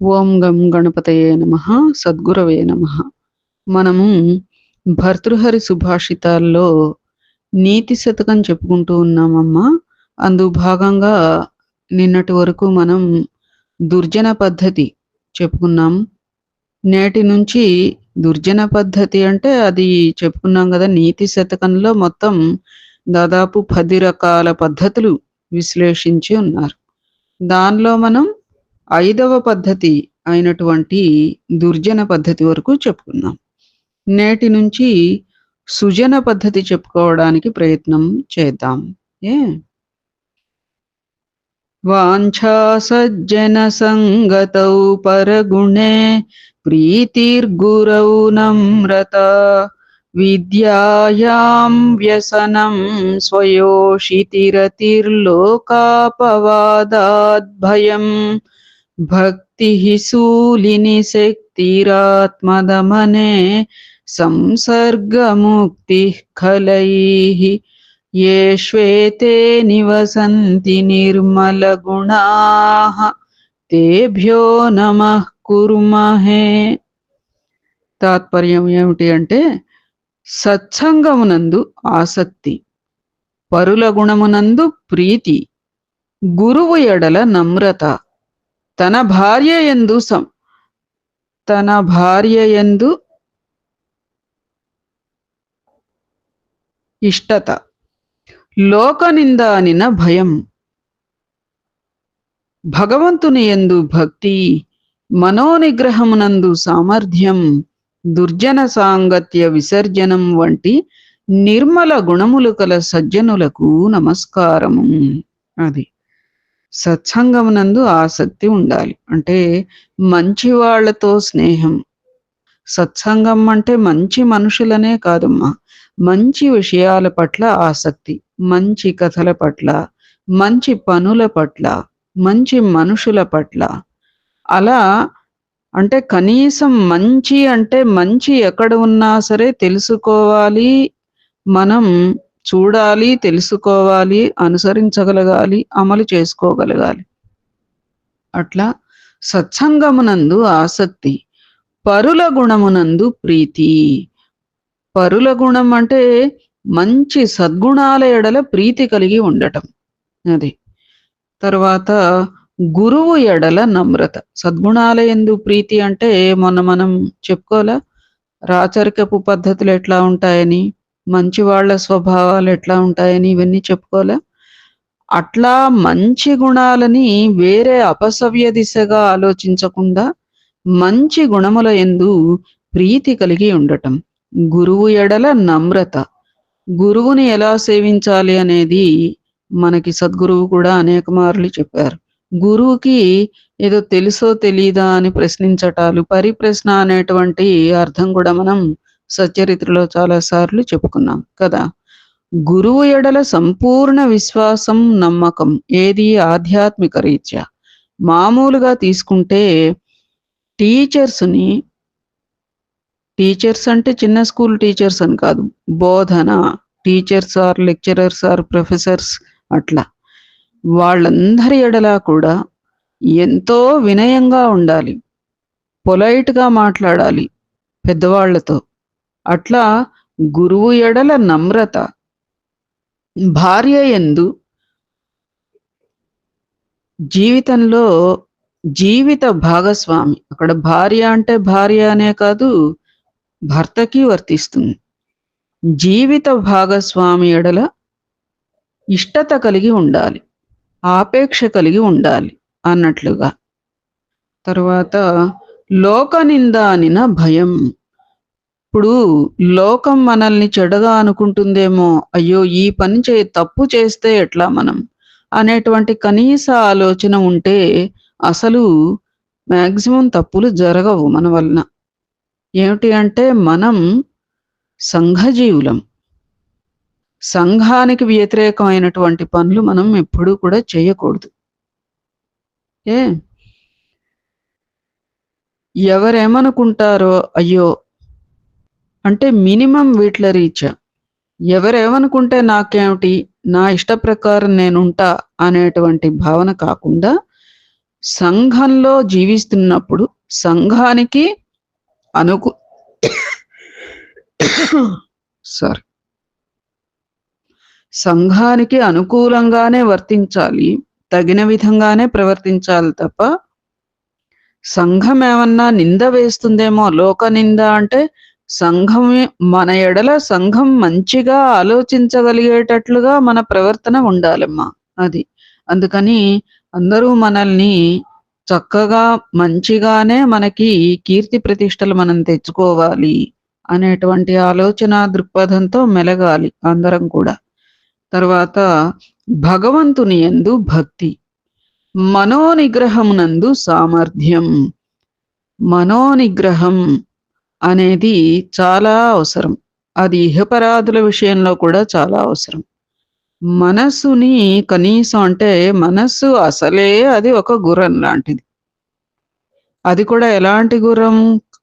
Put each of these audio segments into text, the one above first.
ఓం గం గణపతయే నమః. సద్గురవే నమః. మనము భర్తృహరి సుభాషితాల్లో నీతి శతకం చెప్పుకుంటూ ఉన్నామమ్మా. అందు భాగంగా నిన్నటి వరకు మనం దుర్జన పద్ధతి చెప్పుకున్నాం. నేటి నుంచి దుర్జన పద్ధతి అంటే అది చెప్పుకున్నాం కదా. నీతి శతకంలో మొత్తం దాదాపు 10 రకాల పద్ధతులు విశ్లేషించి ఉన్నారు. దానిలో మనం 5వ పద్ధతి అయినటువంటి దుర్జన పద్ధతి వరకు చెప్పుకున్నాం. నేటి నుంచి సుజన పద్ధతి చెప్పుకోవడానికి ప్రయత్నం చేద్దాం. ఏ వాంఛా సజ్జన సంగతౌ పరగుణే ప్రీతిర్గురౌ నమ్రత విద్యాయాం వ్యసనం స్వయోషితిరతిర్లోకాపవాదాద్ భయం భక్తిః శూలిని శక్తిరాత్మదమనే సంసర్గముక్తిః ఖలైః ये श्वेते నివసంతి నిర్మలగుణాః తేభ్యో నమః కుర్మహే. తాత్పర్యం ఏమిటి అంటే, సత్సంగమునందు ఆసక్తి, పరుల గుణమునందు ప్రీతి, గురువు ఎడల నమ్రత, తన భార్య యందు ఇష్టత, లోకనిందానిన భయం, భగవంతుని యందు భక్తి, మనోనిగ్రహమునందు సామర్థ్యం, దుర్జన సాంగత్య విసర్జనం వంటి నిర్మల గుణములు కల సజ్జనులకు నమస్కారము. అది సత్సంగమునందు ఆసక్తి ఉండాలి అంటే మంచి వాళ్ళతో స్నేహం. సత్సంగం అంటే మంచి మనుషులనే కాదమ్మా, మంచి విషయాల పట్ల ఆసక్తి, మంచి కథల పట్ల, మంచి పనుల పట్ల, మంచి మనుషుల పట్ల. అలా అంటే కనీసం మంచి అంటే మంచి ఎక్కడ ఉన్నా సరే తెలుసుకోవాలి, మనం చూడాలి, తెలుసుకోవాలి, అనుసరించగలగాలి, అమలు చేసుకోగలగాలి. అట్లా సత్సంగమునందు ఆసక్తి, పరుల గుణమునందు ప్రీతి. పరుల గుణం అంటే మంచి సద్గుణాల ఎడల ప్రీతి కలిగి ఉండటం. అది తర్వాత గురువు ఎడల నమ్రత. సద్గుణాల యందు ప్రీతి అంటే మొన్న మనం చెప్పుకోలే, రాచరికపు పద్ధతులు ఎట్లా ఉంటాయని, మంచి వాళ్ళ స్వభావాలు ఎట్లా ఉంటాయని, ఇవన్నీ చెప్పుకోలే. అట్లా మంచి గుణాలని వేరే అపసవ్య దిశగా ఆలోచించకుండా మంచి గుణముల యందు ప్రీతి కలిగి ఉండటం. గురువు ఎడల నమ్రత. గురువుని ఎలా సేవించాలి అనేది మనకి సద్గురువు కూడా అనేక మార్లు చెప్పారు. గురువుకి ఏదో తెలుసో తెలీదా అని ప్రశ్నించటాలు, పరిప్రశ్న అనేటువంటి అర్థం కూడా మనం సచ్చరిత్రలో చాలా సార్లు చెప్పుకున్నాం కదా. గురువు ఎడల సంపూర్ణ విశ్వాసం, నమ్మకం. ఏది ఆధ్యాత్మిక రీత్యా. మామూలుగా తీసుకుంటే టీచర్స్ అంటే చిన్న స్కూల్ టీచర్స్ అని కాదు, బోధన teachers or lecturers or professors. అట్లా వాళ్ళందరి ఎడలా కూడా ఎంతో వినయంగా ఉండాలి, పొలైట్గా మాట్లాడాలి పెద్దవాళ్లతో. అట్లా గురువు ఎడల నమ్రత. భార్య యందు జీవితంలో జీవిత భాగస్వామి. అక్కడ భార్య అంటే భార్య అనే కాదు, భర్తకి వర్తిస్తుంది. జీవిత భాగస్వామి ఎడల ఇష్టత కలిగి ఉండాలి, ఆపేక్ష కలిగి ఉండాలి అన్నట్లుగా. తర్వాత లోకనిందానిన భయం. ఇప్పుడు లోకం మనల్ని చెడుగా అనుకుంటుందేమో, అయ్యో ఈ పని తప్పు చేస్తే ఎట్లా మనం అనేటువంటి కనీస ఆలోచన ఉంటే అసలు మ్యాక్సిమం తప్పులు జరగవు మన వలన. ఏమిటి అంటే మనం సంఘజీవులం. సంఘానికి వ్యతిరేకమైనటువంటి పనులు మనం ఎప్పుడూ కూడా చేయకూడదు. ఎవరేమనుకుంటారో అయ్యో అంటే మినిమం వీట్ల రీత్యా ఎవరేమనుకుంటే నాకేమిటి, నా ఇష్ట ప్రకారం నేనుంటా అనేటువంటి భావన కాకుండా సంఘంలో జీవిస్తున్నప్పుడు సంఘానికి అనుకు సారీ సంఘానికి అనుకూలంగానే వర్తించాలి. తగిన విధంగానే ప్రవర్తించాలి తప్ప, సంఘం ఏమన్నా నింద వేస్తుందేమో, లోక నింద అంటే సంఘమే మన ఎడల సంఘం మంచిగా ఆలోచించగలిగేటట్లుగా మన ప్రవర్తన ఉండాలమ్మా. అది. అందుకని అందరూ మనల్ని చక్కగా మంచిగానే మనకి కీర్తి ప్రతిష్టలు మనం తెచ్చుకోవాలి అనేటువంటి ఆలోచన దృక్పథంతో మెలగాలి అందరం కూడా. తర్వాత భగవంతుని యందు భక్తి, మనోనిగ్రహమునందు సామర్థ్యం. మనోనిగ్రహం అనేది చాలా అవసరం. అది ఇహపరాదుల విషయంలో కూడా చాలా అవసరం. మనస్సుని కనీసం అంటే మనస్సు అసలే అది ఒక గుర్రం లాంటిది. అది కూడా ఎలాంటి గుర్రం?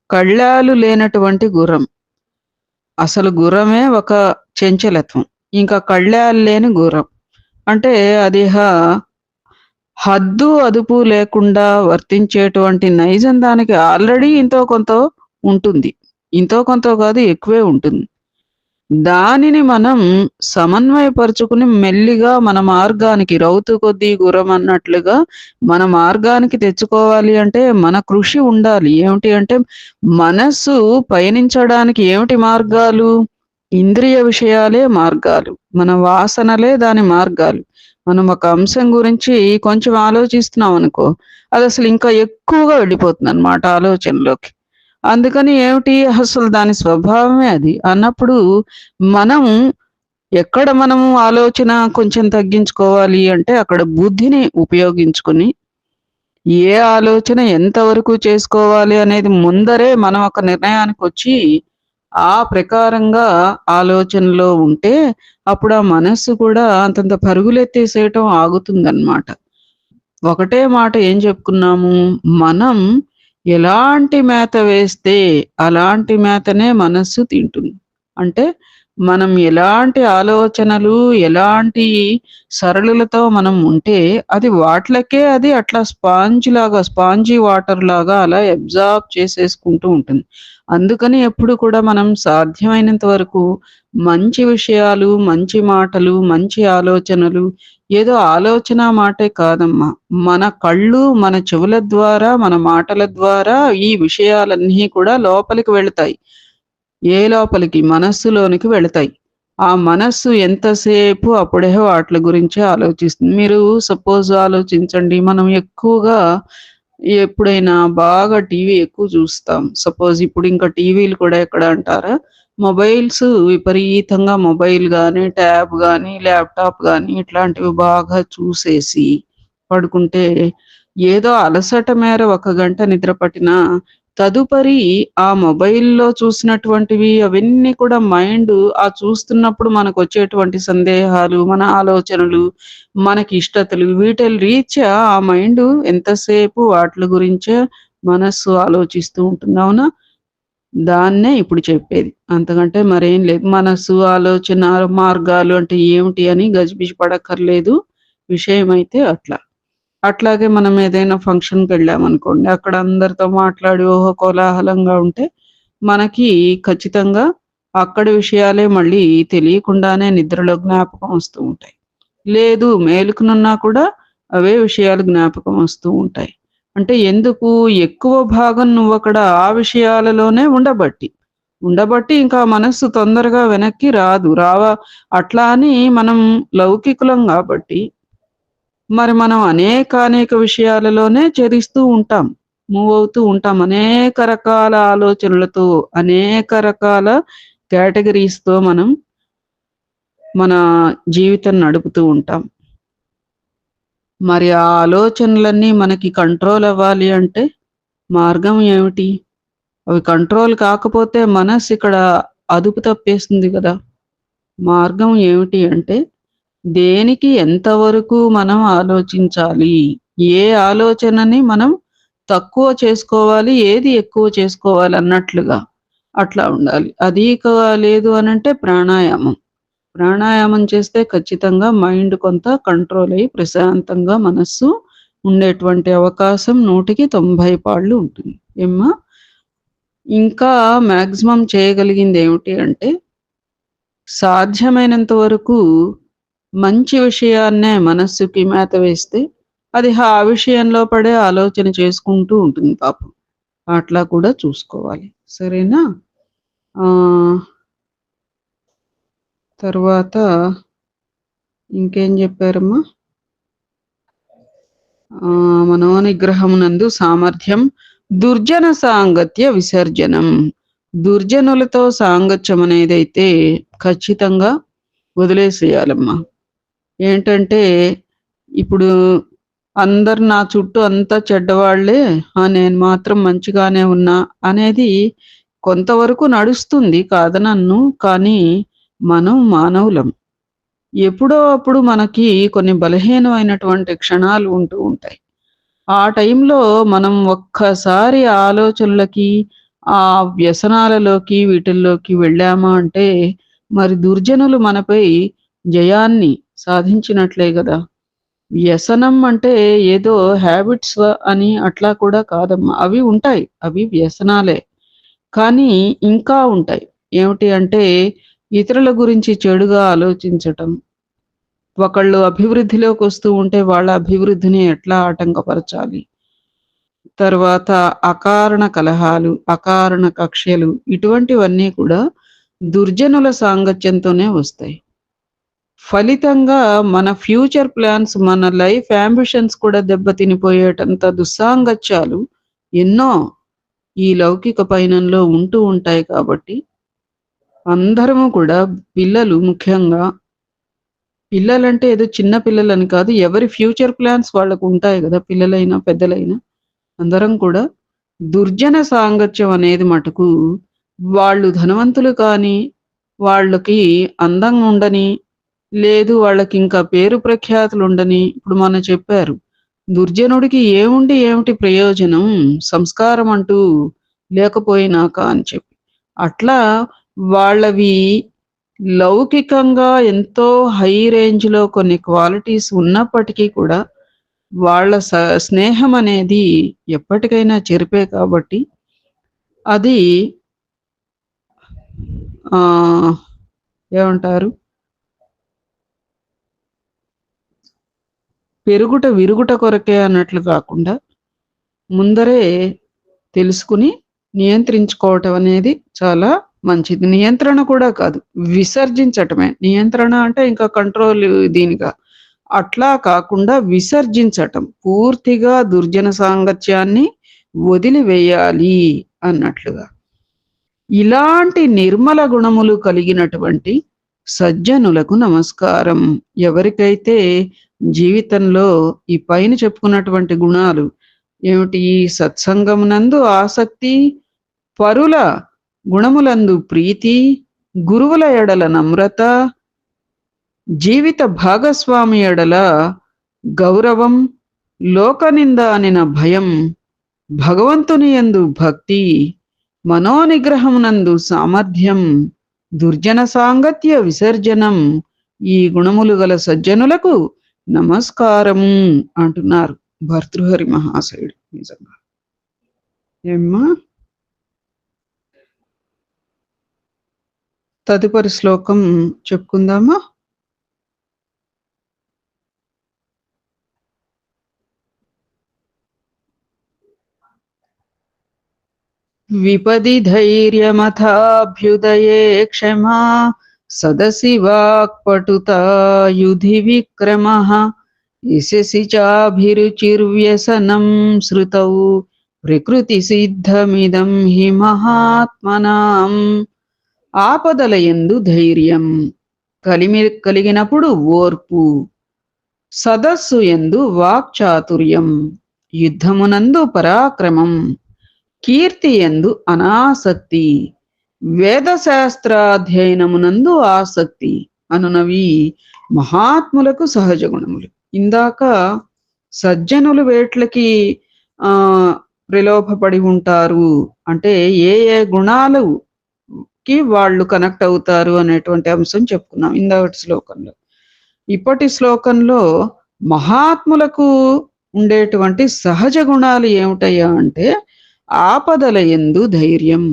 కళ్ళాలు లేనటువంటి గుర్రం. అసలు గుర్రమే ఒక చెంచలత్వం. ఇంకా కళ్ళాలు లేని గుర్రం. అంటే అది హద్దు అదుపు లేకుండా వర్తించేటువంటి నైజం దానికి ఆల్రెడీ ఇంతో కొంత ఉంటుంది. ఇంతో కొంత కాదు, ఎక్కువే ఉంటుంది. దానిని మనం సమన్వయపరుచుకుని మెల్లిగా మన మార్గానికి, రౌతు కొద్దీ గుర్రం అన్నట్లుగా మన మార్గానికి తెచ్చుకోవాలి అంటే మన కృషి ఉండాలి. ఏమిటి అంటే మనస్సు పయనించడానికి ఏమిటి మార్గాలు? ఇంద్రియ విషయాలే మార్గాలు, మన వాసనలే దాని మార్గాలు. మనం ఒక అంశం గురించి కొంచెం ఆలోచిస్తున్నాం అనుకో, అది అసలు ఇంకా ఎక్కువగా వెళ్ళిపోతుందన్నమాట ఆలోచనలోకి. అందుకని ఏమిటి, అసలు దాని స్వభావమే అది అన్నప్పుడు మనం ఎక్కడ మనము ఆలోచన కొంచెం తగ్గించుకోవాలి అంటే అక్కడ బుద్ధిని ఉపయోగించుకుని ఏ ఆలోచన ఎంతవరకు చేసుకోవాలి అనేది ముందరే మనం ఒక నిర్ణయానికి వచ్చి ఆ ప్రకారంగా ఆలోచనలో ఉంటే అప్పుడు ఆ మనస్సు కూడా అంతంత పరుగులెత్తేసేయటం ఆగుతుందన్నమాట. ఒకటే మాట ఏం చెప్పుకున్నాము, మనం ఎలాంటి మేత వేస్తే అలాంటి మేతనే మనస్సు తింటుంది. అంటే మనం ఎలాంటి ఆలోచనలు, ఎలాంటి సరళులతో మనం ఉంటే అది వాట్లకే అది అట్లా స్పాంజీ వాటర్ లాగా అలా అబ్జార్బ్ చేసేసుకుంటూ ఉంటుంది. అందుకని ఎప్పుడు కూడా మనం సాధ్యమైనంత వరకు మంచి విషయాలు, మంచి మాటలు, మంచి ఆలోచనలు, ఏదో ఆలోచన మాటే కాదమ్మా, మన కళ్ళు, మన చెవుల ద్వారా, మన మాటల ద్వారా ఈ విషయాలన్నీ కూడా లోపలికి వెళతాయి. ఏ లోపలికి? మనస్సులోనికి వెళతాయి. ఆ మనస్సు ఎంతసేపు అప్పుడే వాట్ల గురించే ఆలోచిస్తుంది. మీరు సపోజ్ ఆలోచించండి, మనం ఎక్కువగా ఎప్పుడైనా బాగా టీవీ ఎక్కువ చూస్తాం. సపోజ్ ఇప్పుడు ఇంకా టీవీలు కూడా ఎక్కడ అంటారా? మొబైల్స్ విపరీతంగా మొబైల్ గానీ, ట్యాబ్ గానీ, ల్యాప్‌టాప్ గానీ ఇట్లాంటివి బాగా చూసేసి పడుకుంటే ఏదో అలసట మేర ఒక గంట నిద్ర పట్టినా తదుపరి ఆ మొబైల్‌లో చూసినటువంటివి అవన్నీ కూడా మైండు ఆ చూస్తున్నప్పుడు మనకొచ్చేటువంటి సందేహాలు, మన ఆలోచనలు, మనకి ఇష్టతలు వీటిల రీత్యా ఆ మైండు ఎంతసేపు వాట్ల గురించే మనస్సు ఆలోచిస్తూ ఉంటుంది. అవునా? దాన్నే ఇప్పుడు చెప్పేది. అంతకంటే మరేం లేదు. మనస్సు, ఆలోచన మార్గాలు అంటే ఏమిటి అని గజిబిజి పడక్కర్లేదు. విషయమైతే అట్లా. అట్లాగే మనం ఏదైనా ఫంక్షన్‌కెళ్ళామనుకోండి, అక్కడ అందరితో మాట్లాడి ఓహో! కోలాహలంగా ఉంటే, మనకి ఖచ్చితంగా అక్కడి విషయాలే మళ్ళీ తెలియకుండానే నిద్రలో జ్ఞాపకం వస్తూ ఉంటాయి. లేదు మేలుకునున్నా కూడా అవే విషయాలు జ్ఞాపకం వస్తూ ఉంటాయి. అంటే ఎందుకు? ఎక్కువ భాగం నువ్వక్కడ ఆ విషయాలలోనే ఉండబట్టి. ఉండబట్టి ఇంకా మనస్సు తొందరగా వెనక్కి రాదు. అట్లా అని మనం లౌకికులం గాబట్టి మరి మనం అనేక విషయాలలోనే చరిస్తూ ఉంటాం. మూవ్ అవుతూ ఉంటాం. అనేక రకాల ఆలోచనలతో, అనేక రకాల కేటగరీస్‌తో మనం మన జీవితం నడుపుతూ ఉంటాం. మరి ఆ ఆలోచనలన్నీ మనకి కంట్రోల్ అవ్వాలి అంటే మార్గం ఏమిటి? అవి కంట్రోల్ కాకపోతే మనస్సు ఇక్కడ అదుపు తప్పేస్తుంది గదా! మార్గం ఏమిటి అంటే దేనికి ఎంతవరకు మనం ఆలోచించాలి? ఏ ఆలోచనని మనం తక్కువ చేసుకోవాలి, ఏది ఎక్కువ చేసుకోవాలి అన్నట్లుగా అట్లా ఉండాలి. అది లేదు అనంటే ప్రాణాయామం. ప్రాణాయామం చేస్తే ఖచ్చితంగా మైండ్ కొంత కంట్రోల్ అయ్యి ప్రశాంతంగా మనస్సు ఉండేటువంటి అవకాశం 100కి 90 పాళ్ళు ఉంటుంది. ఏమ్మా? ఇంకా మాక్సిమం చేయగలిగిందేమిటి అంటే, సాధ్యమైనంత వరకు మంచి విషయాన్నే మనస్సుకి మేత వేస్తే, అది ఆ విషయంలో పడే ఆలోచన చేసుకుంటూ ఉంటుంది పాపం. అట్లా కూడా చూసుకోవాలి. సరేనా? ఆహ్, తరువాత ఇంకేం జెప్పారమ్మా? మనోనిగ్రహమునందు సామర్థ్యం, దుర్జన సాంగత్య విసర్జనం. దుర్జనులతో సాంగత్యం అనేదైతే ఖచ్చితంగా వదిలేసేయాలమ్మా. ఏంటంటే, ఇప్పుడు అందరు నా చుట్టూ అంతా చెడ్డవాళ్ళే. నేను మాత్రం మంచిగానే ఉన్నా అనేది కొంతవరకు నడుస్తుంది కాదనను. కానీ మనం మానవులం. ఎప్పుడో అప్పుడు మనకి కొన్ని బలహీనమైనటువంటి క్షణాలు ఉంటూ ఉంటాయి. ఆ టైంలో మనం ఒక్కసారి ఆలోచనలకి, ఆ వ్యసనాలలోకి, వీటిల్లోకి వెళ్ళామా అంటే, మరి దుర్జనులు మనపై జయాన్ని సాధించినట్లే గదా! వ్యసనం అంటే ఏదో హ్యాబిట్స్ అని అట్లా కూడా కాదమ్మా. అవి ఉంటాయి. అవి వ్యసనాలే. కానీ ఇంకా ఉంటాయి. ఏమిటి అంటే, ఇతరుల గురించి చెడుగా ఆలోచించటం. ఒకళ్ళు అభివృద్ధిలోకొస్తూ ఉంటే వాళ్ళ అభివృద్ధిని ఎట్లా ఆటంకపరచాలి. తర్వాత అకారణ కలహాలు, అకారణ కక్ష్యలు ఇటువంటివన్నీ కూడా దుర్జనుల సాంగత్యంతోనే వస్తాయి. ఫలితంగా మన ఫ్యూచర్ ప్లాన్స్, మన లైఫ్ యాంబిషన్స్ కూడా దెబ్బతినిపోయేటంత దుస్సాంగత్యాలు ఎన్నో ఈ లౌకిక పయనంలో ఉంటూ ఉంటాయి కాబట్టి, అందరము కూడా పిల్లలు ముఖ్యంగా పిల్లలంటే ఏదో చిన్న పిల్లలని కాదు. ఎవరి ఫ్యూచర్ ప్లాన్స్ వాళ్ళకుంటాయి గదా! పిల్లలైనా, పెద్దలైనా. అందరం కూడా దుర్జన సాంగత్యం అనేది మటుకు వాళ్ళు ధనవంతులు కానీ, వాళ్ళకి అందంగా ఉండని, లేదు వాళ్ళకింకా పేరు ప్రఖ్యాతులుండని ఇప్పుడు మొన్న చెప్పారు. దుర్జనుడికి ఏముండి ఏమిటి ప్రయోజనం? సంస్కారం అంటూ లేకపోయినాక అని చెప్పి. అట్లా వాళ్ళవి లౌకికంగా ఎంతో హై రేంజ్‌లో కొన్ని క్వాలిటీస్ ఉన్నప్పటికీ కూడా, వాళ్ళ స్నేహం అనేది ఎప్పటికైనా చెరిపే కాబట్టి, అది ఆహ్, ఏమంటారు? పెరుగుట విరుగుట కొరకే అన్నట్లు కాకుండా, ముందరే తెలుసుకొని నియంత్రించుకోవటం అనేది చాలా మంచిది. నియంత్రణ కూడా కాదు, విసర్జించటమే. నియంత్రణ అంటే ఇంకా కంట్రోల్ దీనిగా. అట్లా కాకుండా విసర్జించటం. పూర్తిగా దుర్జన సాంగత్యాన్ని వదిలివేయాలి అన్నట్లుగా. ఇలాంటి నిర్మల గుణములు కలిగినటువంటి సజ్జనులకు నమస్కారం. ఎవరికైతే జీవితంలో ఈ పైన చెప్పుకున్నటువంటి గుణాలు ఏమిటి? సత్సంగమునందు ఆసక్తి, పరుల గుణములందు ప్రీతి, గురువుల ఎడల నమ్రత, జీవిత భాగస్వామి ఎడల గౌరవం, లోకనింద అనిన భయం, భగవంతుని యందు భక్తి, మనోనిగ్రహమునందు సామర్థ్యం, దుర్జన సాంగత్య విసర్జనం, ఈ గుణములు గల సజ్జనులకు నమస్కారము అంటున్నారు భర్తృహరి మహాశయుడు. నిజంగా ఏమ్మా? తదుపరి శ్లోకం చెప్పుకుందామా? విపది ధైర్యమథాభ్యుదయే క్షమా సదసి వాక్పటుతా యుధి విక్రమః యశసి చాభిరుచిర్వ్యసనం శృతౌ ప్రకృతి సిద్ధమిదం హి మహాత్మనాం. ఆపదలయందు ధైర్యం, కలిగినప్పుడు ఓర్పు, సదస్సు యందు వాక్చాతుర్యం, యుద్ధమునందు పరాక్రమం, కీర్తి యందు అనాసక్తి, వేదశాస్త్రాధ్యయనమునందు ఆసక్తి అనునవి మహాత్ములకు సహజ గుణములు. ఇందాక సజ్జనులు వేట్లకి ఆ ప్రలోభపడి ఉంటారు అంటే ఏ ఏ గుణాలుకి వాళ్ళు కనెక్ట్ అవుతారు అనేటువంటి అంశం చెప్పుకున్నాం ఇందాకటి శ్లోకంలో. ఇప్పటి శ్లోకంలో మహాత్ములకు ఉండేటువంటి సహజ గుణాలు ఏమిటయ్యా అంటే, ఆపదల యందు ధైర్యం.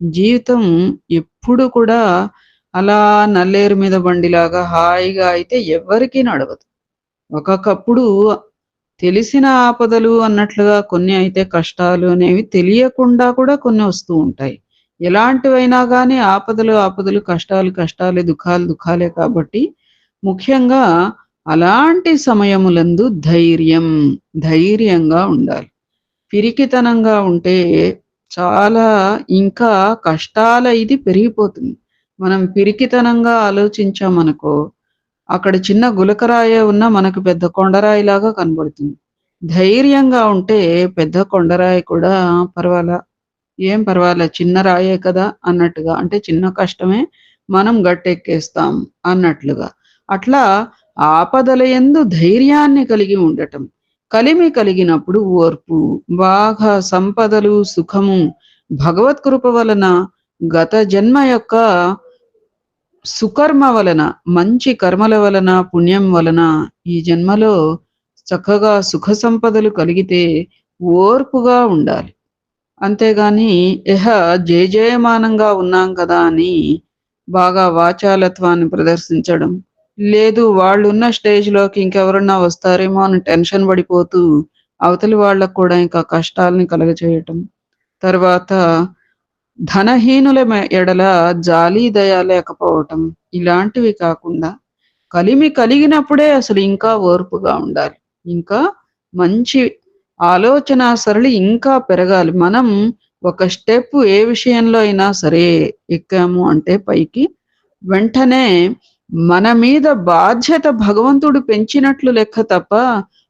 జీవితం ఎప్పుడు కూడా అలా నల్లేరు మీద బండిలాగా హాయిగా అయితే ఎవ్వరికీ నడవదు. ఒకొక్కప్పుడు తెలిసిన ఆపదలు అన్నట్లుగా కొన్ని అయితే కష్టాలు అనేవి తెలియకుండా కూడా కొన్ని వస్తూ ఉంటాయి. ఎలాంటివైనా గానీ ఆపదలు, ఆపదలు, కష్టాలు, కష్టాలే, దుఃఖాలు, దుఃఖాలే కాబట్టి ముఖ్యంగా అలాంటి సమయములందు ధైర్యంగా ఉండాలి. పిరికితనంగా ఉంటే చాలా ఇంకా కష్టాల ఇది పెరిగిపోతుంది. మనం పిరికితనంగా ఆలోచించామనుకో, అక్కడ చిన్న గులకరాయే ఉన్నా మనకు పెద్ద కొండరాయిలాగా కనబడుతుంది. ధైర్యంగా ఉంటే పెద్ద కొండరాయి కూడా పర్వాలా, ఏం పర్వాలే చిన్న రాయే కదా అన్నట్టుగా. అంటే చిన్న కష్టమే మనం గట్టెక్కేస్తాం అన్నట్లుగా. అట్లా ఆపదల యందు ధైర్యాన్ని కలిగి ఉండటం. కలిమి కలిగినప్పుడు ఓర్పు. బాగా సంపదలు, సుఖము భగవత్ కృప వలన గత జన్మ యొక్క సుకర్మ వలన, మంచి కర్మల వలన, పుణ్యం వలన ఈ జన్మలో చక్కగా సుఖ సంపదలు కలిగితే ఓర్పుగా ఉండాలి. అంతేగాని ఇహ జేజేయమానంగా ఉన్నాం కదా అని బాగా వాచాలత్వాన్ని ప్రదర్శించడం. లేదు వాళ్ళున్న స్టేజ్‌లోకి ఇంకెవరన్నా వస్తారేమో అని టెన్షన్ పడిపోతూ అవతలి వాళ్ళకి కూడా ఇంకా కష్టాల్ని కలుగచేయటం. తర్వాత ధనహీనుల ఎడల జాలి, దయ లేకపోవటం. ఇలాంటివి కాకుండా కలిమి కలిగినప్పుడే అసలు ఇంకా ఓర్పుగా ఉండాలి. ఇంకా మంచి ఆలోచనా సరళి ఇంకా పెరగాలి. మనం ఒక స్టెప్ ఏ విషయంలో అయినా సరే ఎక్కాము అంటే పైకి, వెంటనే మన మీద బాధ్యత భగవంతుడు పెంచినట్లు లెక్క తప్ప,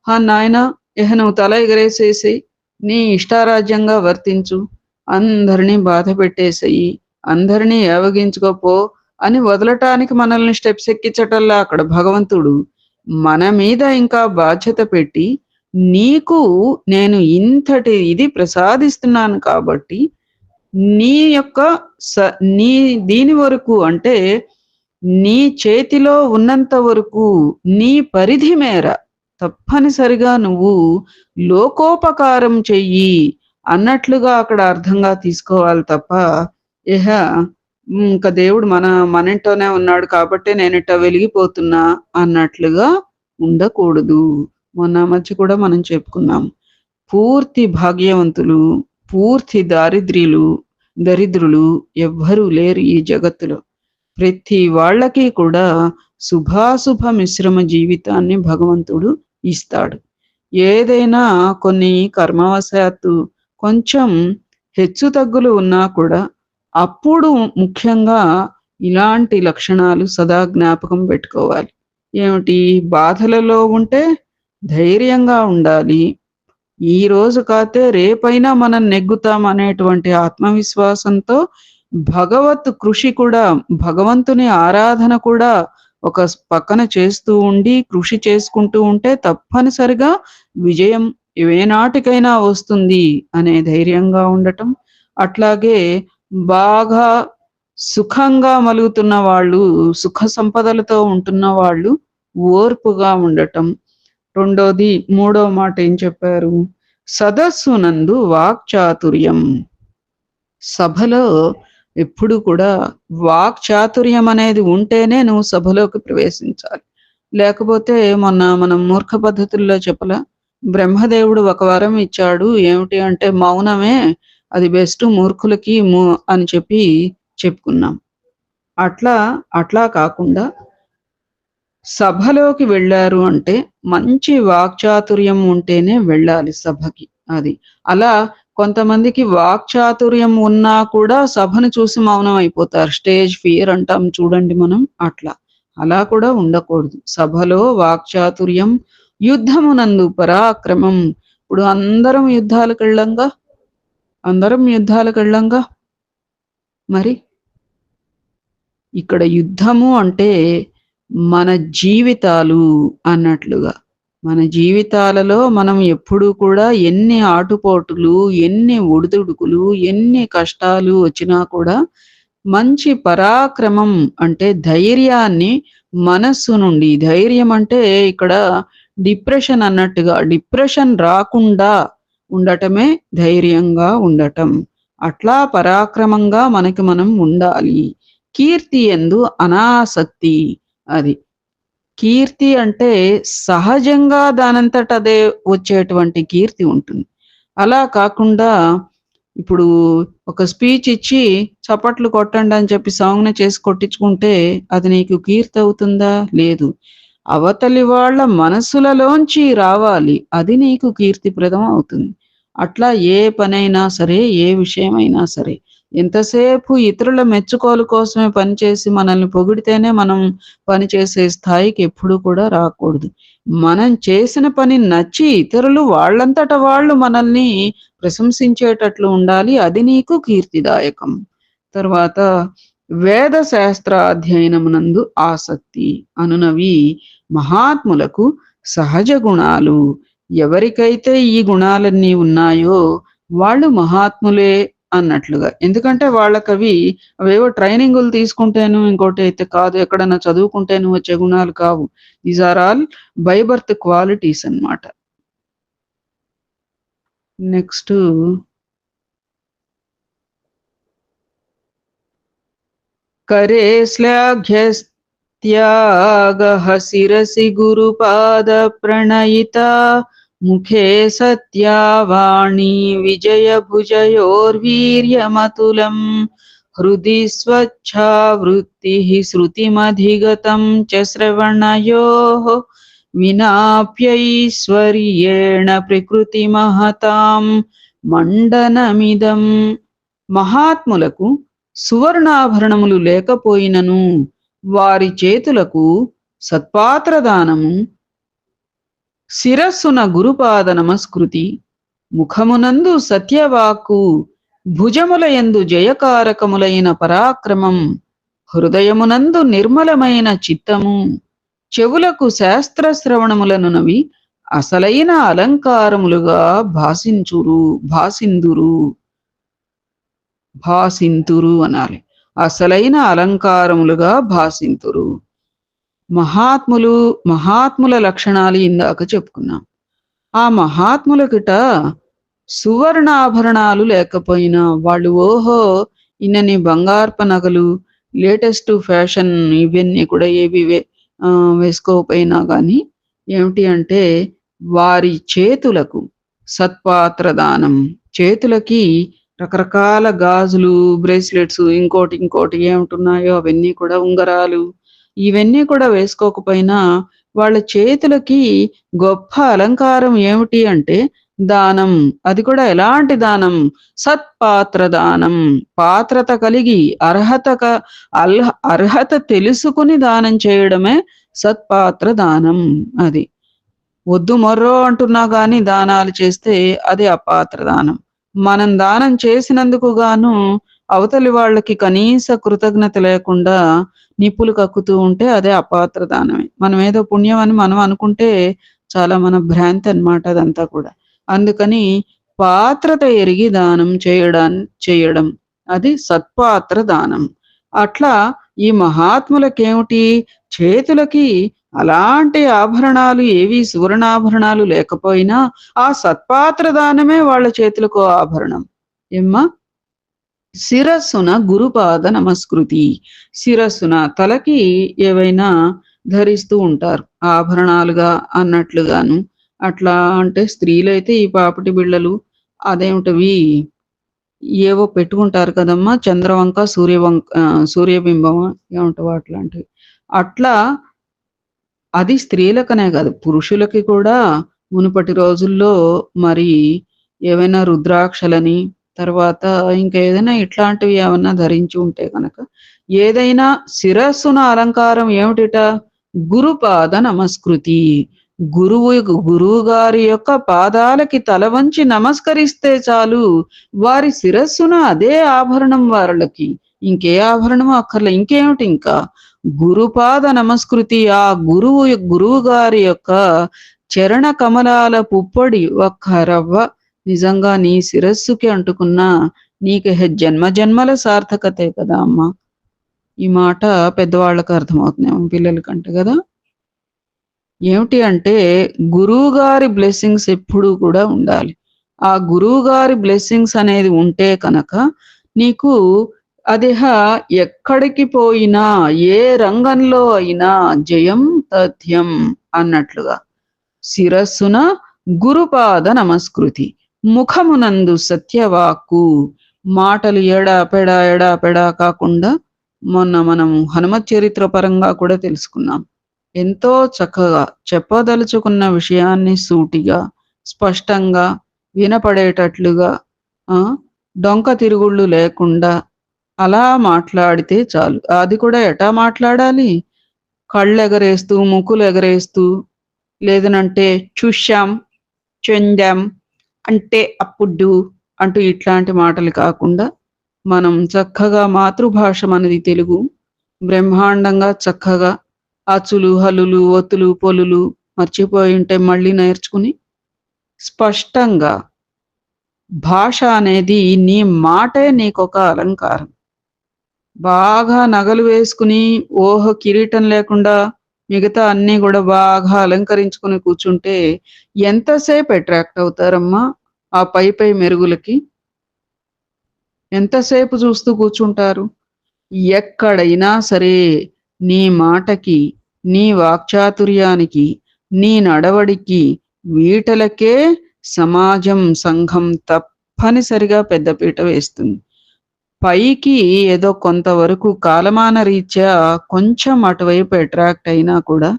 "ఆ! నాయనా ఇహ నువ్వు తల ఎగరేసేసేయి. నీ ఇష్టారాజ్యంగా వర్తించు. అందరిని బాధ పెట్టేసేయి. అందరిని ఏవగించుకోపో" అని వదలటానికి మనల్ని స్టెప్స్ ఎక్కించటంలా అక్కడ భగవంతుడు, మన మీద ఇంకా బాధ్యత పెట్టి, నీకు నేను ఇంతటి ఇది ప్రసాదిస్తున్నాను కాబట్టి, నీ యొక్క స నీ దీని వరకు అంటే, నీ చేతిలో ఉన్నంత వరకు, నీ పరిధి మేర తప్పనిసరిగా నువ్వు లోకోపకారం చెయ్యి అన్నట్లుగా అక్కడ అర్థంగా తీసుకోవాలి తప్ప, ఇహ ఇంక దేవుడు మనింట్లోనే ఉన్నాడు కాబట్టే నేనిట్ట వెలిగిపోతున్నా అన్నట్లుగా ఉండకూడదు. మొన్న మధ్య కూడా మనం చెప్పుకున్నాం. పూర్తి భాగ్యవంతులు, పూర్తి దరిద్రులు ఎవ్వరూ లేరు ఈ జగత్తులో. ప్రతి వాళ్ళకి కూడా శుభాశుభ మిశ్రమ జీవితాన్ని భగవంతుడు ఇస్తాడు. ఏదైనా కొన్ని కర్మవశాత్తు కొంచెం హెచ్చుతగ్గులు ఉన్నా కూడా అప్పుడు ముఖ్యంగా ఇలాంటి లక్షణాలు సదా జ్ఞాపకం పెట్టుకోవాలి. ఏమిటి? బాధలలో ఉంటే ధైర్యంగా ఉండాలి. ఈ రోజు కాతే రేపైనా మనం నెగ్గుతాం అనేటువంటి ఆత్మవిశ్వాసంతో భగవత్ కృషి కూడా, భగవంతుని ఆరాధన కూడా ఒక పక్కన చేస్తూ ఉండి, కృషి చేసుకుంటూ ఉంటే తప్పనిసరిగా విజయం ఏనాటికైనా వస్తుంది అనే ధైర్యంగా ఉండటం. అట్లాగే బాగా సుఖంగా మలుగుతున్న వాళ్ళు, సుఖ సంపదలతో ఉంటున్న వాళ్ళు ఓర్పుగా ఉండటం. రెండోది, మూడో మాట ఏం చెప్పారు? సదస్సునందు వాక్చాతుర్యం. సభలో ఎప్పుడు కూడా వాక్చాతుర్యం అనేది ఉంటేనే నువ్వు సభలోకి ప్రవేశించాలి. లేకపోతే మొన్న మనం మూర్ఖ పద్ధతుల్లో చెప్పలా? బ్రహ్మదేవుడు ఒక వరం ఇచ్చాడు. ఏమిటి అంటే మౌనమే అది బెస్ట్ మూర్ఖులకి అని చెప్పి చెప్పుకున్నాం. అట్లా అట్లా కాకుండా సభలోకి వెళ్లారు అంటే మంచి వాక్చాతుర్యం ఉంటేనే వెళ్ళాలి సభకి. అది. అలా కొంతమందికి వాక్చాతుర్యం ఉన్నా కూడా సభను చూసి మౌనం అయిపోతారు. స్టేజ్ ఫియర్ అంటాం చూడండి మనం అట్లా. అలా కూడా ఉండకూడదు. సభలో వాక్చాతుర్యం, యుద్ధమునందు పరాక్రమం. ఇప్పుడు అందరం యుద్ధాలకెళ్ళంగా మరి. ఇక్కడ యుద్ధము అంటే మన జీవితాలు అన్నట్లుగా. మన జీవితాలలో మనం ఎప్పుడూ కూడా ఎన్ని ఆటుపోటులు, ఎన్ని ఒడిదుడుకులు, ఎన్ని కష్టాలు వచ్చినా కూడా మంచి పరాక్రమం అంటే ధైర్యాన్ని మనస్సు నుండి, ధైర్యం అంటే ఇక్కడ డిప్రెషన్ అన్నట్టుగా డిప్రెషన్ రాకుండా ఉండటమే ధైర్యంగా ఉండటం. అట్లా పరాక్రమంగా మనకి మనం ఉండాలి. కీర్తి యందు అనాసక్తి అది. కీర్తి అంటే సహజంగా దానంతట అదే వచ్చేటువంటి కీర్తి ఉంటుంది. అలా కాకుండా ఇప్పుడు ఒక స్పీచ్ ఇచ్చి చప్పట్లు కొట్టండి అని చెప్పి సాంగ్‌ని చేసి కొట్టించుకుంటే అది నీకు కీర్తి అవుతుందా? లేదు. అవతలి వాళ్ళ మనసులలోంచి రావాలి. అది నీకు కీర్తిప్రదం అవుతుంది. అట్లా ఏ పనైనా సరే, ఏ విషయమైనా సరే, ఎంతసేపు ఇతరుల మెచ్చుకోలు కోసమే పనిచేసి మనల్ని పొగిడితేనే మనం పని చేసే స్థాయికి ఎప్పుడూ కూడా రాకూడదు. మనం చేసిన పని నచ్చి ఇతరులు వాళ్ళంతట వాళ్ళు మనల్ని ప్రశంసించేటట్లు ఉండాలి. అది నీకు కీర్తిదాయకం. తర్వాత వేద శాస్త్ర అధ్యయనమునందు ఆసక్తి అనునవి మహాత్ములకు సహజ గుణాలు. ఎవరికైతే ఈ గుణాలన్నీ ఉన్నాయో వాళ్ళు మహాత్ములే అన్నట్లుగా. ఎందుకంటే వాళ్ళకవి అవేవో ట్రైనింగులు తీసుకుంటేను ఇంకోటైతే కాదు. ఎక్కడన్నా చదువుకుంటేను వచ్చే గుణాలు కావు. These are all by birth qualities అన్నమాట. నెక్స్టు करे श्लाघ्यस्त्यागः शिरसि गुरुपादप्रणयिता मुखे सत्या वाणी विजयभुजयोर्वीर्यमतुलम् हृदि स्वच्छा वृत्तिः श्रुतिमधिगतं च श्रवणयोः विनाप्यैश्वर्येण प्रकृतिमहतां మండనమిదం. మహాత్ములకు సువర్ణాభరణములు లేకపోయినను వారి చేతులకు సత్పాత్రదానము, శిరస్సున గురుపాద నమస్కృతి, ముఖమునందు సత్యవాక్కు, భుజములయందు జయకారకములైన పరాక్రమం, హృదయమునందు నిర్మలమైన చిత్తము, చెవులకు శాస్త్ర శ్రవణములనునవి అసలైన అలంకారములుగా భాసింతురు అనాలి. అసలైన అలంకారములుగా భాసింతురు. మహాత్ముల లక్షణాలు ఇందాక చెప్పుకున్నాం. ఆ మహాత్ములకిట సువర్ణాభరణాలు లేకపోయినా వాళ్ళు ఓహో ఇన్నని బంగారపు నగలు, లేటెస్ట్ ఫ్యాషన్ ఇవన్నీ కూడా ఏవి వేసుకోకపోయినా గాని ఏమిటి అంటే వారి చేతులకు సత్పాత్ర దానం, చేతులకి రకరకాల గాజులు, బ్రేస్లెట్స్ ఇంకోటి ఏమిటున్నాయో అవన్నీ కూడా ఉంగరాలు, ఇవన్నీ కూడా వేసుకోకపోయినా వాళ్ళ చేతులకి గొప్ప అలంకారం ఏమిటి అంటే దానం. అది కూడా ఎలాంటి దానం? సత్పాత్ర దానం. పాత్రత కలిగి అర్హత తెలుసుకుని దానం చేయడమే సత్పాత్ర దానం. అది వద్దు మొర్రో అంటున్నా గాని దానాలు చేస్తే అది అపాత్ర దానం. మనం దానం చేసినందుకు గాను అవతలి వాళ్ళకి కనీస కృతజ్ఞత లేకుండా నిప్పులు కక్కుతూ ఉంటే అదే అపాత్ర దానమే. మనం ఏదో పుణ్యం అని మనం అనుకుంటే చాలా మన భ్రాంతి అన్నమాట అదంతా కూడా. అందుకని పాత్రత ఎరిగి దానం చేయడం అది సత్పాత్ర దానం. అట్లా ఈ మహాత్ములకేమిటి చేతులకి అలాంటి ఆభరణాలు ఏవి సువర్ణాభరణాలు లేకపోయినా ఆ సత్పాత్ర దానమే వాళ్ళ చేతులకు ఆభరణం. ఏమ్మా? శిరస్సున గురుపాద నమస్కృతి. శిరస్సున తలకి ఏవైనా ధరిస్తూ ఉంటారు ఆభరణాలుగా అన్నట్లుగాను. అట్లా అంటే స్త్రీలైతే ఈ పాపిటి బిళ్ళలు అదేమిటవి ఏవో పెట్టుకుంటారు కదమ్మా! చంద్రవంక, సూర్యబింబమా ఏమంటావో అట్లాంటివి. అట్లా అది స్త్రీలకనే కాదు పురుషులకి కూడా మునుపటి రోజుల్లో మరి ఏవైనా రుద్రాక్షలని, తర్వాత ఇంకా ఏదైనా ఇట్లాంటివి ఏమన్నా ధరించి ఉంటే గనక ఏదైనా శిరస్సున అలంకారం ఏమిటిట? గురుపాద నమస్కృతి. గురువు గారి యొక్క పాదాలకి తల వంచి నమస్కరిస్తే చాలు వారి శిరస్సున అదే ఆభరణం వాళ్ళకి. ఇంకే ఆభరణము అక్కర్లే. ఇంకేమిటి ఇంకా? గురుపాద నమస్కృతి. ఆ గురువు గారి యొక్క చరణ కమలాల పుప్పొడి ఒక్క రవ్వ నిజంగా నీ శిరస్సుకి అంటుకున్నా నీకు జన్మల సార్థకతే కదా అమ్మా. ఈ మాట పెద్దవాళ్ళకి అర్థమవుతుందేమో పిల్లలకంటే కదా. ఏమిటి అంటే గురువుగారి బ్లెస్సింగ్స్ ఎప్పుడూ కూడా ఉండాలి. ఆ గురువుగారి బ్లెస్సింగ్స్ అనేది ఉంటే కనుక నీకు అదిహ ఎక్కడికి పోయినా, ఏ రంగంలో అయినా జయం తథ్యం అన్నట్లుగా. శిరస్సున గురుపాద నమస్కృతి. ముఖమునందు సత్యవాక్కు. మాటలు ఎడాపెడా, ఎడాపెడా కాకుండా మొన్న మనం హనుమత్ చరిత్ర పరంగా కూడా తెలుసుకున్నాం. ఎంతో చక్కగా చెప్పదలుచుకున్న విషయాన్ని సూటిగా, స్పష్టంగా, వినపడేటట్లుగా ఆ! డొంక తిరుగుళ్ళు లేకుండా అలా మాట్లాడితే చాలు. అది కూడా ఎటా మాట్లాడాలి? కళ్ళెగరేస్తూ, ముక్కులెగరేస్తూ లేదనంటే చూశాం, చెందాం, అంటే అప్పుడు అంటూ ఇట్లాంటి మాటలు కాకుండా, మనం చక్కగా మాతృభాష మనది తెలుగు. బ్రహ్మాండంగా చక్కగా అచ్చులు, హల్లులు, ఒత్తులు, పొల్లులు మర్చిపోయుంటే మళ్ళీ నేర్చుకుని, స్పష్టంగా భాష అనేది నీ మాటే నీకొక అలంకారం. బాగా నగలు వేసుకుని, ఓహో! కిరీటం లేకుండా మిగతా అన్నీ గూడా బాగా అలంకరించుకొని కూర్చుంటే ఎంతసేపు అట్రాక్ట్ అవుతారమ్మా ఆ పై మెరుగులకి? ఎంతసేపు చూస్తూ కూర్చుంటారు? ఎక్కడైనా సరే నీ మాటకి, నీ వాక్చాతుర్యానికి, నీ నడవడికి, వీటలకే సమాజం, సంఘం తప్పనిసరిగా పెద్దపీట వేస్తుంది. పైకి ఏదో కొంతవరకు కాలమాన రీత్యా కొంచెం అటువైపు అట్రాక్ట్ అయినా కూడా,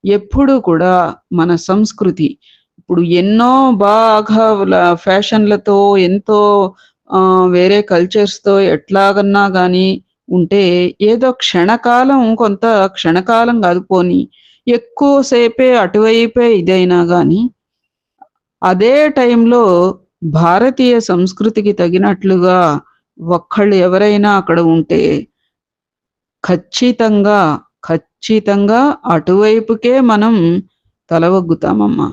ఎప్పుడూ కూడా మన సంస్కృతి ఇప్పుడు ఎన్నో బాగా ఫ్యాషన్‌లతో ఎంతో వేరే కల్చర్స్‌తో ఎట్లాగన్నా గాని ఉంటే, ఏదో క్షణకాలం కొంత క్షణకాలం గాదు పోనీ, ఎక్కువ సేపే అటువైపే ఇదైనా గాని, అదే టైంలో భారతీయ సంస్కృతికి తగినట్లుగా ఒక్కళ్ళు ఎవరైనా అక్కడ ఉంటే ఖచ్చితంగా, ఖచ్చితంగా అటువైపుకే మనం తల ఒగ్గుతామమ్మా.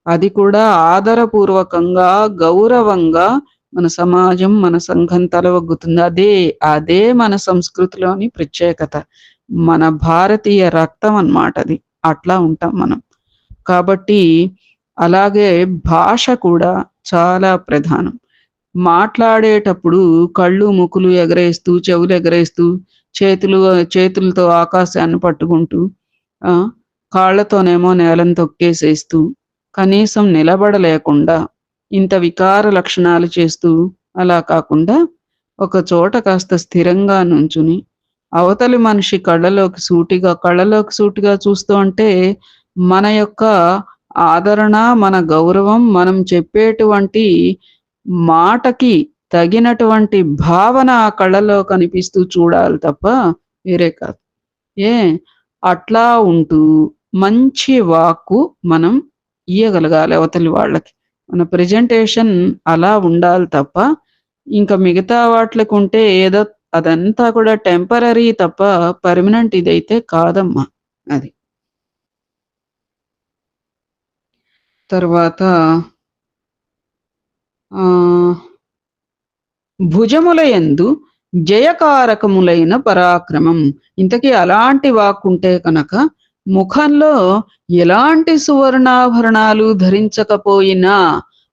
అది కూడా ఆదరపూర్వకంగా, గౌరవంగా మన సమాజం, మన సంఘం తల ఒగ్గుతుంది. అదే మన సంస్కృతిలోని ప్రత్యేకత. మన భారతీయ రక్తం అన్నమాట అది. అట్లా ఉంటాం మనం. కాబట్టి అలాగే భాష కూడా చాలా ప్రధానం. మాట్లాడేటప్పుడు కళ్ళు, ముక్కులు ఎగరేస్తూ, చెవులెగరేస్తూ, చేతులు చేతులతో ఆకాశాన్ని పట్టుకుంటూ, ఆ! కాళ్ళతోనేమో నేలను తొక్కేసేస్తూ, కనీసం నిలబడలేకుండా, ఇంత వికార లక్షణాలు చేస్తూ, అలా కాకుండా, ఒక చోట కాస్త స్థిరంగా నుంచుని, అవతలి మనిషి కళ్ళలోకి సూటిగా చూస్తూ ఉంటే, మన యొక్క ఆదరణ, మన గౌరవం, మనం చెప్పేటువంటి మాటకి తగినటువంటి భావన ఆ కళ్ళలో కనిపిస్తూ చూడాలి తప్ప వేరే కాదు. ఏ అట్లా ఉంటూ మంచి వాక్కు మనం ఇయ్యగలగాలి అవతలి వాళ్ళకి. మన ప్రెజెంటేషన్ అలా ఉండాలి తప్ప, ఇంక మిగతా వాట్లకుంటే ఏదో అదంతా కూడా టెంపరరీ తప్ప పర్మనెంట్ ఇదైతే కాదమ్మా. అది. తర్వాత ఆహ్ భుజములయందు జయకారకములైన పరాక్రమం. ఇంతకీ అలాంటి వాక్కుంటే కనుక, ముఖంలో ఎలాంటి సువర్ణాభరణాలు ధరించకపోయినా,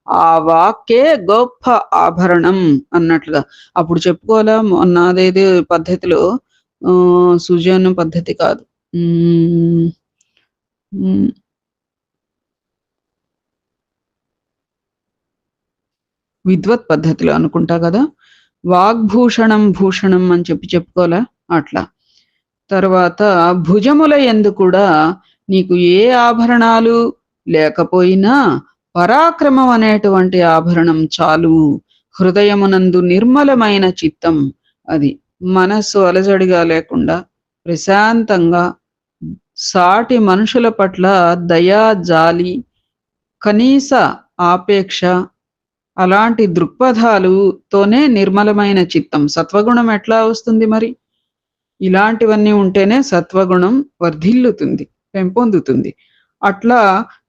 ఆ వాక్కే గొప్ప ఆభరణం అన్నట్లుగా. అప్పుడు చెప్పుకోలా మొన్న అదేదో పద్ధతిలో సుజాన పద్ధతి కాదు. హ్మ్. హ్మ్. విద్వత్ పద్ధతిలో అనుకుంటా గదా! వాగ్భూషణం భూషణం అని చెప్పుకోలా? అట్లా. తర్వాత భుజముల యందు కూడా నీకు ఏ ఆభరణాలు లేకపోయినా పరాక్రమం అనేటువంటి ఆభరణం చాలు. హృదయమునందు నిర్మలమైన చిత్తం అది. మనస్సు అలజడిగా లేకుండా ప్రశాంతంగా సాటి మనుషుల పట్ల దయ, జాలి, కనీస ఆపేక్ష అలాంటి దృక్పథాలుతోనే నిర్మలమైన చిత్తం. సత్వగుణం ఎట్లా వస్తుంది మరి? ఇలాంటివన్నీ ఉంటేనే సత్వగుణం వర్ధిల్లుతుంది, పెంపొందుతుంది. అట్లా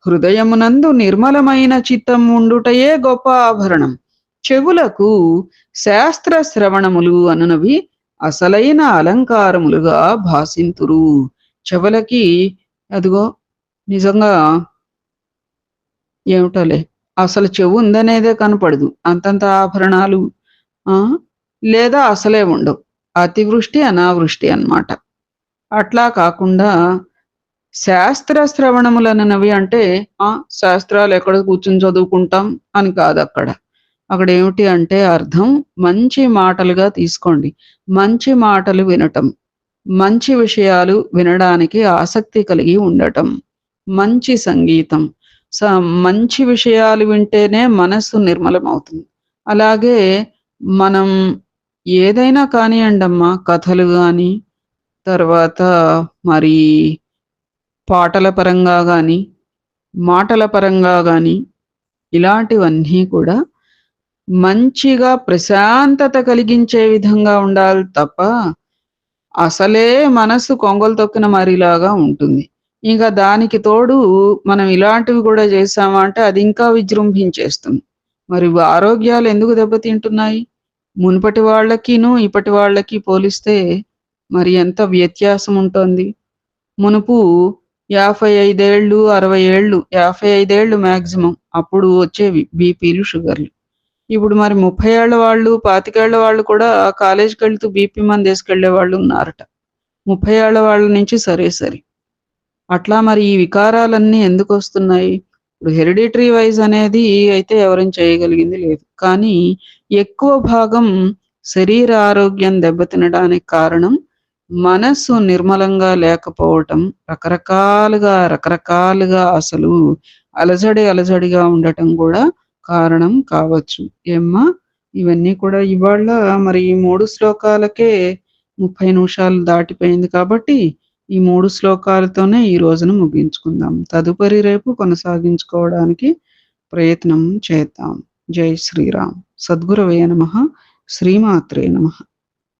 హృదయమునందు నిర్మలమైన చిత్తం ఉండుటయే గొప్ప ఆభరణం. చెవులకు శాస్త్ర శ్రవణములు అనునవి అసలైన అలంకారములుగా భాసింతురు. చెవులకి అదిగో నిజంగా ఏమిటోలే. అసలు చెవుందనేదే కనపడదు. అంతంత ఆభరణాలు ఆ! లేదా అసలే ఉండవు. అతివృష్టి, అనావృష్టి అన్నమాట. అట్లా కాకుండా శాస్త్ర శ్రవణములననవి అంటే శాస్త్రాలెక్కడ కూర్చొని చదువుకుంటాం అని కాదక్కడ. అక్కడేమిటి అంటే అర్థం మంచి మాటలుగా తీసుకోండి. మంచి మాటలు వినటం. మంచి విషయాలు వినడానికి ఆసక్తి కలిగి ఉండటం. మంచి సంగీతం. స మంచి విషయాలు వింటేనే మనస్సు నిర్మలమవుతుంది. అలాగే మనం ఏదైనా కానియండమ్మా కథలు గాని, తర్వాత మరి పాటల పరంగా గాని, మాటల పరంగా గాని ఇలాంటివన్నీ కూడా మంచిగా ప్రశాంతత కలిగించే విధంగా ఉండాలి తప్ప అసలే మనసు కొంగలు తొక్కిన మరిలాగా ఉంటుంది. ఇంక దానికి తోడు మనం ఇలాంటివి గూడా చేశామా అంటే అది ఇంకా విజృంభించేస్తుంది. మరి ఆరోగ్యాలు ఎందుకు దెబ్బతింటున్నాయి? మునుపటి వాళ్ళకిను, ఇప్పటి వాళ్ళకి పోలిస్తే మరి ఎంత వ్యత్యాసం ఉంటోంది. మునుపు 55 ఏళ్ళు, 60 ఏళ్ళు, 55 ఏళ్ళు మాక్సిమం అప్పుడు వచ్చేవి బీపీలు, షుగర్‌లు. ఇప్పుడు మరి 30 ఏళ్ల వాళ్ళు, 25 ఏళ్ల వాళ్ళు కూడా కాలేజ్‌కెళ్తూ బీపీ మందేసుకెళ్ళే వాళ్ళు ఉన్నారట. 30 ఏళ్ల వాళ్ళ నుంచి సరే సరి. అట్లా మరి ఈ వికారాలన్నీ ఎందుకొస్తున్నాయి? ఇప్పుడు హెరిడిటరీ వైస్ అనేది అయితే ఎవరైం చేయగలిగింది లేదు. కానీ ఎక్కువ భాగం శరీర ఆరోగ్యం దెబ్బతినడానికి కారణం మనస్సు నిర్మలంగా లేకపోవటం, రకరకాలుగా అసలు అలజడిగా ఉండటం గూడా కారణం కావచ్చు. ఏమ్మా! ఇవన్నీ కూడా ఇవాళ మరి ఈ 3 శ్లోకాలకే 30 నిమిషాలు దాటిపోయింది కాబట్టి, ఈ 3 శ్లోకాలతోనే ఈ రోజును ముగించుకుందాం. తదుపరి రేపు కొనసాగించుకోవడానికి ప్రయత్నం చేద్దాం. జై శ్రీరామ్. సద్గురవే నమః. శ్రీమాత్రే నమః.